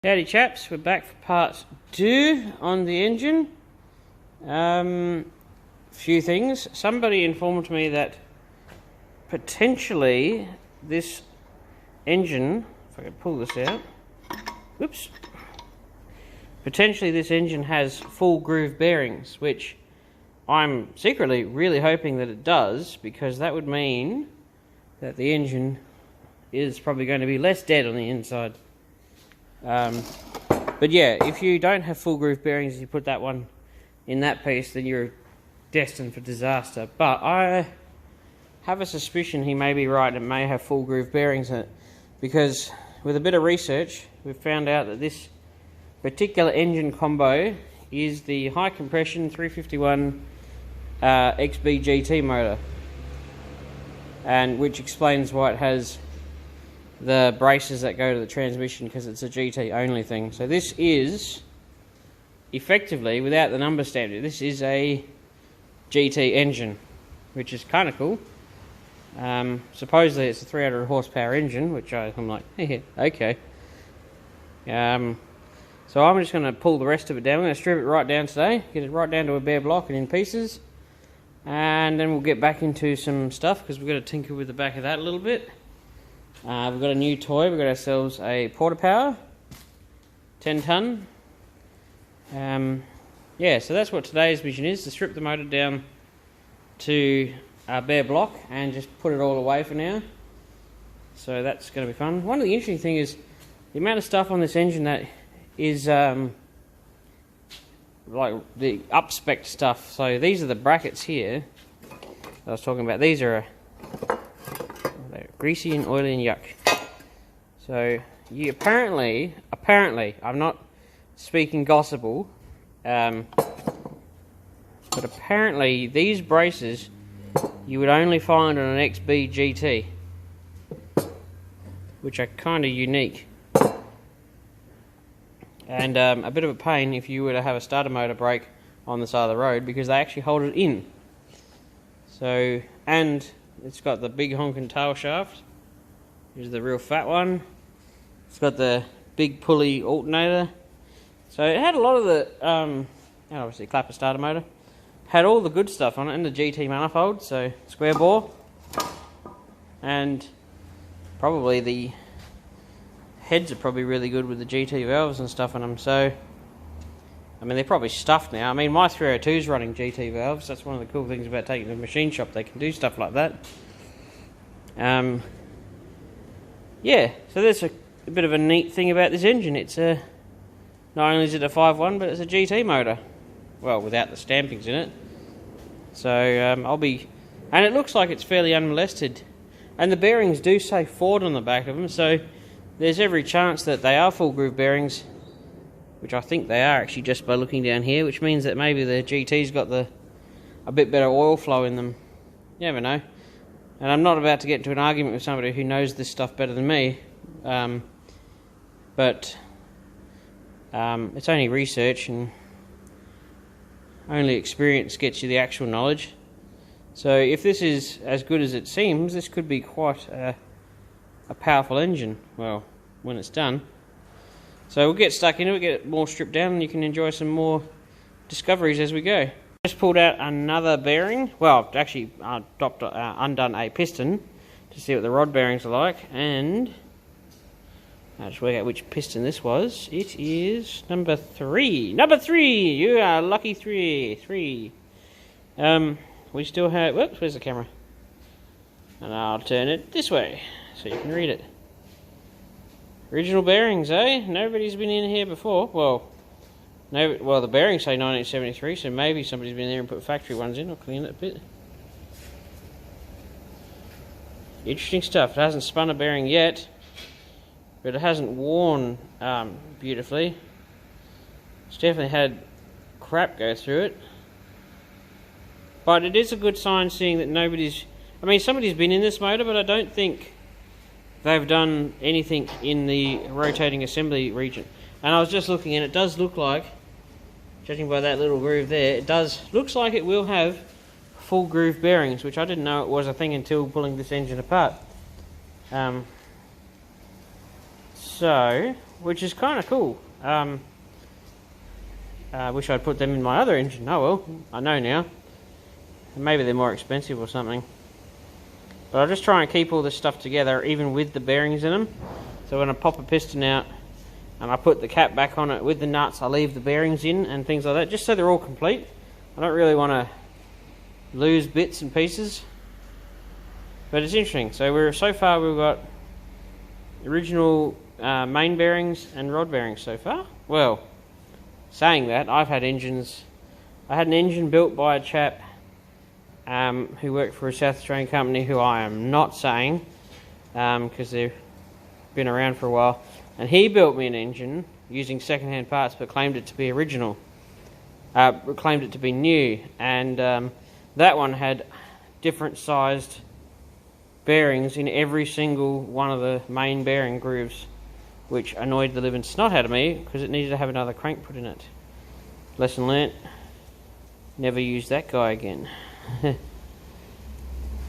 Howdy chaps, we're back for part 2 on the engine. Few things. Somebody informed me that potentially this engine, if I can pull this out, whoops, potentially this engine has full groove bearings, which I'm secretly really hoping that it does, because that would mean that the engine is probably going to be less dead on the inside. But yeah, if you don't have full groove bearings, you put that one in that piece, then you're destined for disaster. But I have a suspicion he may be right, it may have full groove bearings in it, because with a bit of research we've found out that this particular engine combo is the high compression 351 XB GT motor, and which explains why it has the braces that go to the transmission, because it's a GT only thing. So this is effectively, without the number stamped, this is a GT engine, which is kind of cool. Supposedly it's a 300 horsepower engine, which I'm like, yeah, okay. So I'm just going to pull the rest of it down. I'm going to strip it right down today, get it right down to a bare block and in pieces, and then we'll get back into some stuff, because we've got to tinker with the back of that a little bit. We've got a new toy. We've got ourselves a Porta Power 10 ton. Yeah, so that's what today's mission is, to strip the motor down to a bare block and just put it all away for now. So that's going to be fun. One of the interesting things is the amount of stuff on this engine that is like the up-spec stuff. So these are the brackets here that I was talking about. These are greasy and oily and yuck. So you apparently, I'm not speaking gospel, but apparently these braces you would only find on an XB GT, which are kind of unique, and a bit of a pain if you were to have a starter motor break on the side of the road, because they actually hold it in. So, and it's got the big honking tail shaft. Here's the real fat one. It's got the big pulley alternator. So it had a lot of the, and obviously clapper starter motor. Had all the good stuff on it, and the GT manifold, so square bore. And probably the heads are probably really good with the GT valves and stuff on them. So, I mean, they're probably stuffed now. I mean, my 302 is running GT valves. That's one of the cool things about taking to the machine shop. They can do stuff like that. Yeah, so there's a bit of a neat thing about this engine. It's a, not only is it a 5.1, but it's a GT motor. Well, without the stampings in it. So I'll be, and it looks like it's fairly unmolested. And the bearings do say Ford on the back of them, so there's every chance that they are full groove bearings, which I think they are actually just by looking down here, which means that maybe the GT's got a bit better oil flow in them. You never know. And I'm not about to get into an argument with somebody who knows this stuff better than me, but it's only research, and only experience gets you the actual knowledge. So if this is as good as it seems, this could be quite a powerful engine, well, when it's done. So we'll get stuck into it, get it more stripped down, and you can enjoy some more discoveries as we go. Just pulled out another bearing. Well, actually undone a piston to see what the rod bearings are like, and I'll just work out which piston this was. It is number 3. Number 3! You are lucky 3. We still have, whoops, where's the camera? And I'll turn it this way so you can read it. Original bearings, eh? Nobody's been in here before. Well, no. Well, the bearings say 1973, so maybe somebody's been there and put factory ones in. I'll clean it a bit. Interesting stuff. It hasn't spun a bearing yet, but it hasn't worn beautifully. It's definitely had crap go through it. But it is a good sign seeing that nobody's, I mean, somebody's been in this motor, but I don't think they've done anything in the rotating assembly region. And I was just looking, and it does look like, judging by that little groove there, looks like it will have full groove bearings, which I didn't know it was a thing until pulling this engine apart. So which is kind of cool. I wish I'd put them in my other engine. Oh well, I know now. Maybe they're more expensive or something. But I'll just try and keep all this stuff together, even with the bearings in them. So when I pop a piston out and I put the cap back on it with the nuts, I leave the bearings in and things like that, just so they're all complete. I don't really want to lose bits and pieces. But it's interesting. So far we've got original main bearings and rod bearings so far. Well, saying that, I had an engine built by a chap who worked for a South Australian company who I am not saying, because they've been around for a while, and he built me an engine using second-hand parts but claimed it to be original, claimed it to be new, and that one had different sized bearings in every single one of the main bearing grooves, which annoyed the living snot out of me because it needed to have another crank put in it. Lesson learnt, never use that guy again.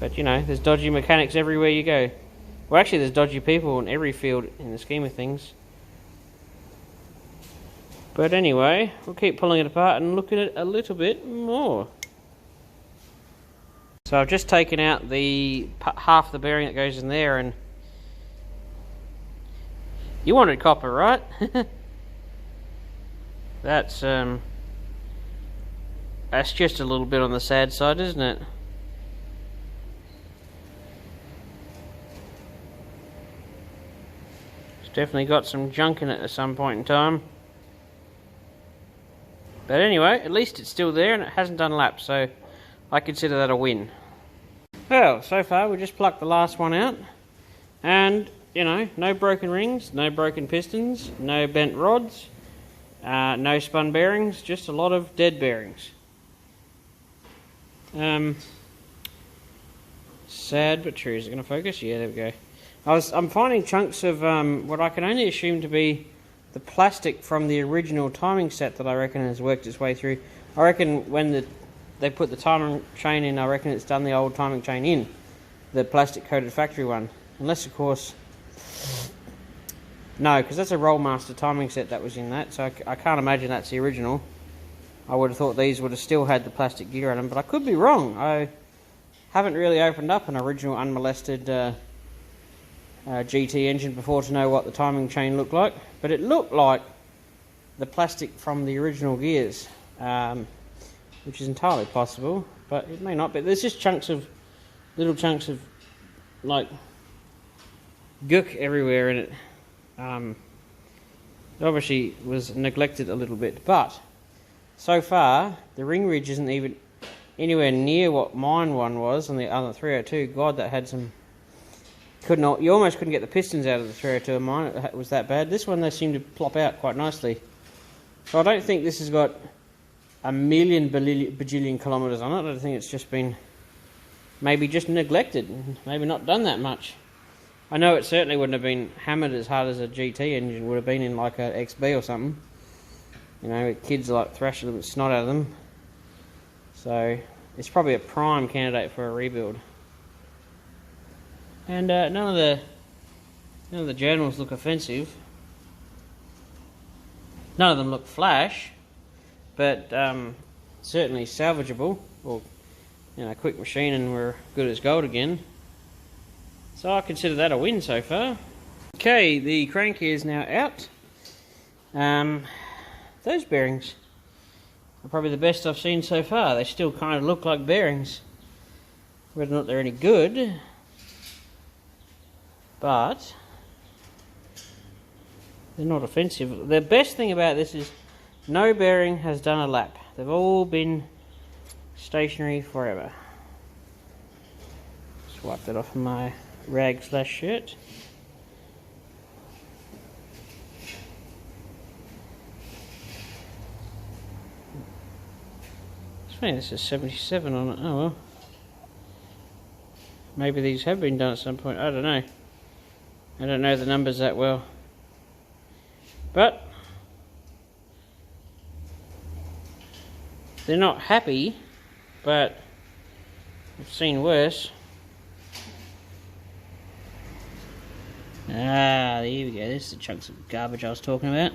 But you know, there's dodgy mechanics everywhere you go. Well, actually there's dodgy people in every field in the scheme of things. But anyway, we'll keep pulling it apart and look at it a little bit more. So I've just taken out the half the bearing that goes in there, and you wanted copper, right? That's just a little bit on the sad side, isn't it? It's definitely got some junk in it at some point in time. But anyway, at least it's still there and it hasn't done laps, so I consider that a win. Well, so far we just plucked the last one out, and you know, no broken rings, no broken pistons, no bent rods, no spun bearings, just a lot of dead bearings. Sad but true. Is it going to focus? Yeah, there we go. I'm finding chunks of what I can only assume to be the plastic from the original timing set that I reckon has worked its way through. I reckon when they put the timing chain in, I reckon it's done the old timing chain in, the plastic coated factory one. Unless, of course, no, because that's a Rollmaster timing set that was in that, so I can't imagine that's the original. I would have thought these would have still had the plastic gear on them, but I could be wrong. I haven't really opened up an original unmolested GT engine before to know what the timing chain looked like, but it looked like the plastic from the original gears, which is entirely possible, but it may not be. There's just little chunks of like gook everywhere in it. It obviously was neglected a little bit, but so far the ring ridge isn't even anywhere near what mine one was on the other 302. God, that had some... You almost couldn't get the pistons out of the 302 of mine, it was that bad. This one, they seem to plop out quite nicely. So I don't think this has got a million bajillion kilometres on it. I think it's just been maybe just neglected, maybe not done that much. I know it certainly wouldn't have been hammered as hard as a GT engine would have been in like a XB or something. You know, kids like thrash a little bit snot out of them. So it's probably a prime candidate for a rebuild. And none of the journals look offensive. None of them look flash, but certainly salvageable, or you know, quick machine and we're good as gold again. So I consider that a win so far. Okay, the crank is now out. Those bearings are probably the best I've seen so far. They still kind of look like bearings. Whether or not they're any good, but they're not offensive. The best thing about this is no bearing has done a lap. They've all been stationary forever. Just wipe that off my rag/shirt. It's funny, this is 77 on it. Oh well. Maybe these have been done at some point. I don't know. I don't know the numbers that well. But they're not happy, but I've seen worse. Ah, there we go. This is the chunks of garbage I was talking about.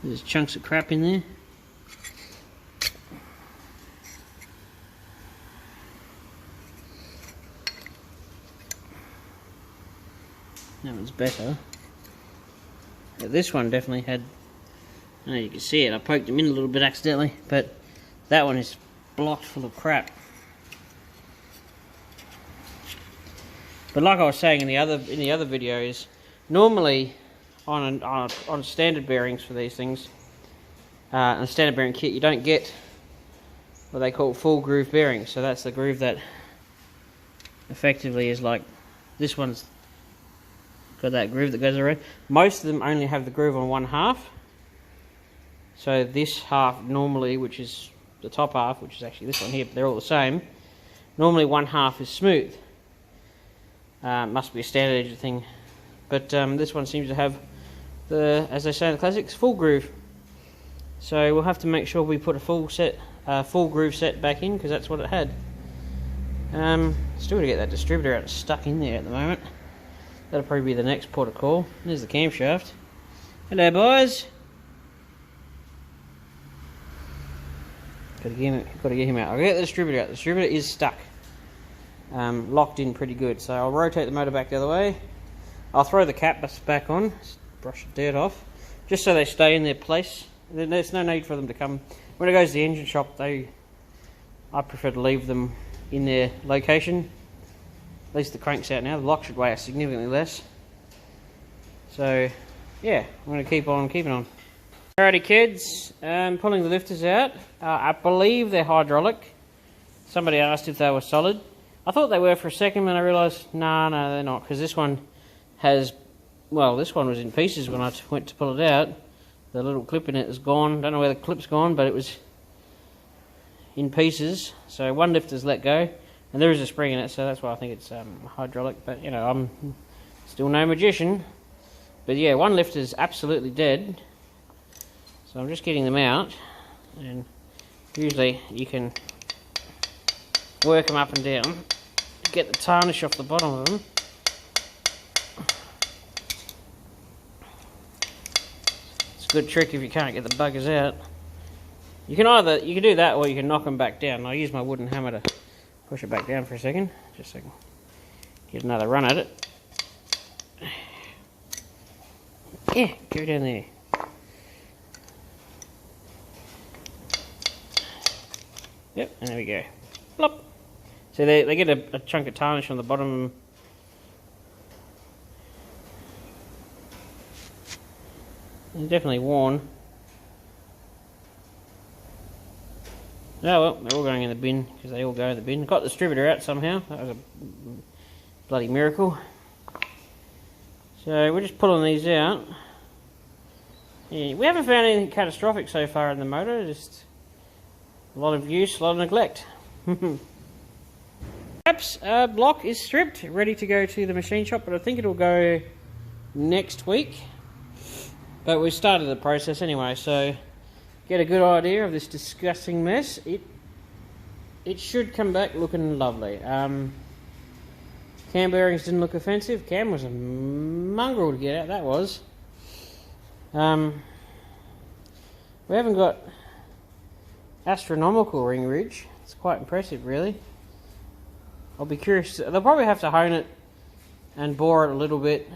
There's chunks of crap in there. That one's better. But this one definitely had, I don't know, you can see it, I poked him in a little bit accidentally, but that one is blocked full of crap. But like I was saying in the other videos, normally on standard bearings for these things, on a standard bearing kit, you don't get what they call full groove bearings. So that's the groove that effectively is like, this one's got that groove that goes around. Most of them only have the groove on one half. So this half normally, which is the top half, which is actually this one here, but they're all the same. Normally one half is smooth. Must be a standard thing. But this one seems to have the, as they say in the classics, full groove. So we'll have to make sure we put a full groove set back in, because that's what it had. Still to get that distributor out stuck in there at the moment. That'll probably be the next port of call. There's the camshaft. Hello, boys. Got to get him out. I'll get the distributor out. The distributor is stuck. Locked in pretty good. So I'll rotate the motor back the other way. I'll throw the caps back on. Brush the dirt off. Just so they stay in their place. There's no need for them to come. When it goes to the engine shop, I prefer to leave them in their location. At least the crank's out now. The lock should weigh significantly less. So, yeah, I'm going to keep on keeping on. Alrighty, kids. Pulling the lifters out. I believe they're hydraulic. Somebody asked if they were solid. I thought they were for a second, and I realised, no, they're not. Because this one has, well, this one was in pieces when I went to pull it out. The little clip in it is gone. Don't know where the clip's gone, but it was in pieces. So one lifter's let go. And there is a spring in it, so that's why I think it's hydraulic. But, you know, I'm still no magician. But, yeah, one lifter's absolutely dead. So I'm just getting them out. And usually you can work them up and down to get the tarnish off the bottom of them. It's a good trick if you can't get the buggers out. You can do that, or you can knock them back down. I'll use my wooden hammer to push it back down for a second, just so I can get another run at it. Yeah, go down there. Yep, and there we go. Plop. So they get a chunk of tarnish on the bottom. They're definitely worn. Oh well, they're all going in the bin, because they all go in the bin. Got the distributor out somehow. That was a bloody miracle. So we're just pulling these out. Yeah, we haven't found anything catastrophic so far in the motor, just a lot of use, a lot of neglect. Perhaps block is stripped, ready to go to the machine shop, but I think it'll go next week. But we started the process anyway, so get a good idea of this disgusting mess. It should come back looking lovely. Cam bearings didn't look offensive. Cam was a mongrel to get out, that was. We haven't got astronomical ring ridge. It's quite impressive, really. I'll be curious. They'll probably have to hone it and bore it a little bit.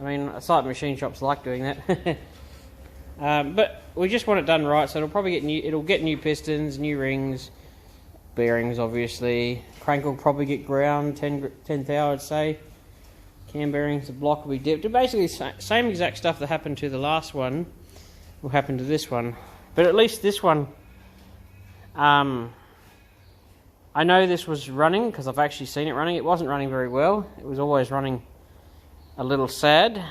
I mean, a site machine shops like doing that. But we just want it done right, so it'll probably get new pistons, new rings, bearings, obviously. Crank will probably get ground, 10 thou, I'd say. Cam bearings, the block will be dipped. Basically, same exact stuff that happened to the last one will happen to this one. But at least this one, I know this was running because I've actually seen it running. It wasn't running very well. It was always running a little sad.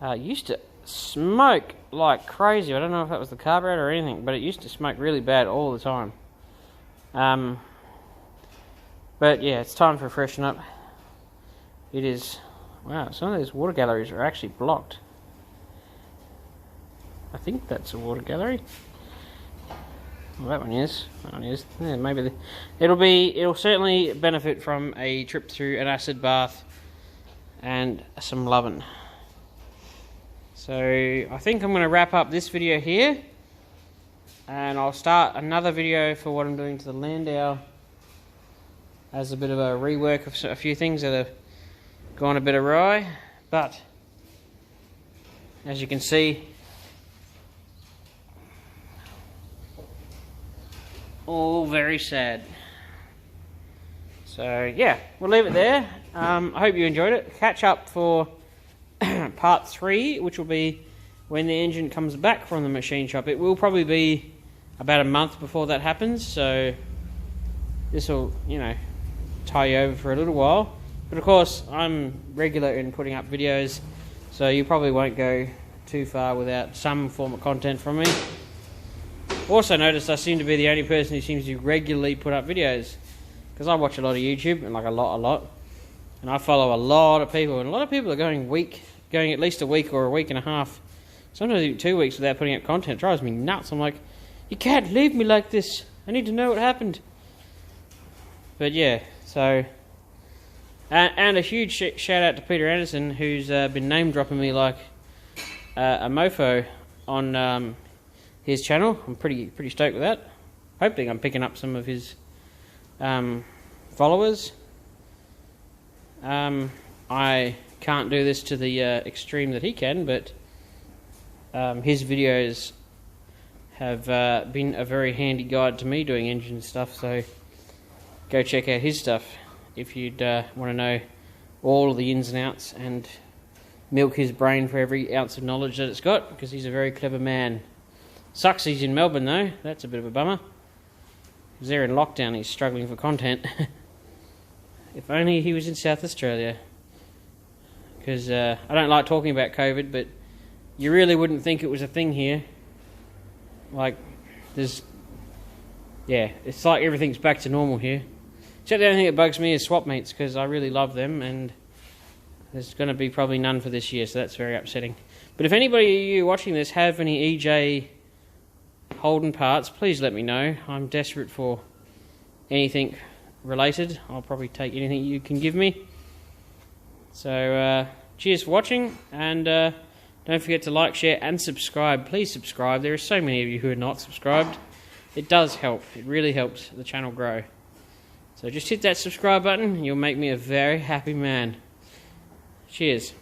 It used to smoke like crazy. I don't know if that was the carburetor or anything, but it used to smoke really bad all the time. But yeah, it's time for a freshen up. It is. Wow, some of these water galleries are actually blocked. I think that's a water gallery. Well, that one is. That one is. Yeah, maybe it'll certainly benefit from a trip through an acid bath and some loving. So I think I'm going to wrap up this video here, and I'll start another video for what I'm doing to the Landau as a bit of a rework of a few things that have gone a bit awry. But as you can see, all very sad. So yeah, we'll leave it there. I hope you enjoyed it. Catch up for part 3, which will be when the engine comes back from the machine shop. It will probably be about a month before that happens, so this will, you know, tie you over for a little while. But of course, I'm regular in putting up videos, so you probably won't go too far without some form of content from me. Also noticed I seem to be the only person who seems to regularly put up videos, because I watch a lot of YouTube, and like a lot, and I follow a lot of people, and a lot of people are going at least a week or a week and a half, sometimes even 2 weeks without putting up content. It drives me nuts. I'm like, you can't leave me like this. I need to know what happened. But yeah, so and a huge shout out to Peter Anderson, who's been name dropping me like a mofo on his channel. I'm pretty stoked with that. Hoping I'm picking up some of his followers. I can't do this to the extreme that he can, but his videos have been a very handy guide to me doing engine stuff, so go check out his stuff if you'd want to know all of the ins and outs and milk his brain for every ounce of knowledge that it's got, because he's a very clever man. Sucks he's in Melbourne though, that's a bit of a bummer. Because they're in lockdown, he's struggling for content. If only he was in South Australia. Because I don't like talking about COVID, but you really wouldn't think it was a thing here. Like, it's like everything's back to normal here. Except the only thing that bugs me is swap meets, because I really love them, and there's going to be probably none for this year, so that's very upsetting. But if anybody of you watching this have any EJ Holden parts, please let me know. I'm desperate for anything related. I'll probably take anything you can give me. So cheers for watching, and don't forget to like, share and subscribe. Please subscribe. There are so many of you who are not subscribed. It does help. It really helps the channel grow. So just hit that subscribe button and you'll make me a very happy man. Cheers.